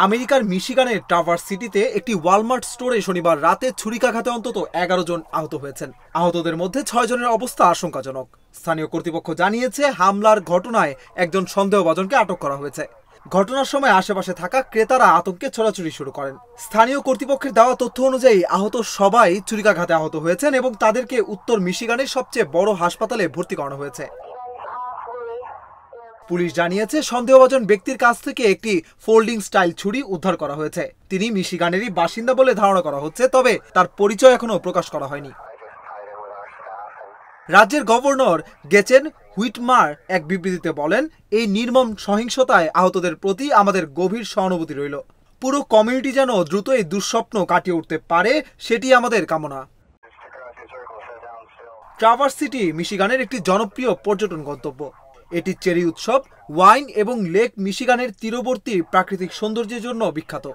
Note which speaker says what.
Speaker 1: আমেরিকার মিশিগানের ট্রাভার্স সিটিতে একটি ওয়ালমার্ট স্টোরে শনিবার রাতে ছুরিকাঘাতে অন্তত 11 জন আহত হয়েছেন। আহতদের মধ্যে 6 জনের অবস্থা আশঙ্কাজনক। স্থানীয় কর্তৃপক্ষ জানিয়েছে, হামলার ঘটনায় একজন সন্দেহভাজনকে আটক করা হয়েছে। ঘটনার সময় আশেপাশে থাকা ক্রেতারা আতঙ্কে ছোড়াছুড়ি শুরু করেন। স্থানীয় কর্তৃপক্ষের দেওয়া তথ্য অনুযায়ী আহত সবাই ছুরিকাঘাতে আহত হয়েছেন এবং তাদেরকে উত্তর মিশিগানের সবচেয়ে বড় হাসপাতালে ভর্তি করানো হয়েছে। পুলিশ জানিয়েছে, সন্দেহভাজন ব্যক্তির কাছ থেকে একটি ফোল্ডিং স্টাইল ছুরি উদ্ধার করা হয়েছে। তিনি মিশিগানেরই বাসিন্দা বলে ধারণা করা হচ্ছে, তবে তার পরিচয় এখনো প্রকাশ করা হয়নি। রাজ্যের গভর্নর গেচেন হুইটমার এক বিবৃতিতে বলেন, এই নির্মম সহিংসতায় আহতদের প্রতি আমাদের গভীর সহানুভূতি রইল। পুরো কমিউনিটি যেন দ্রুত এই দুঃস্বপ্ন কাটিয়ে উঠতে পারে, সেটি আমাদের কামনা। ট্রাভার্স সিটি মিশিগানের একটি জনপ্রিয় পর্যটন গন্তব্য। এটি চেরি উৎসব, ওয়াইন এবং লেক মিশিগানের তীরবর্তী প্রাকৃতিক সৌন্দর্যের জন্য বিখ্যাত।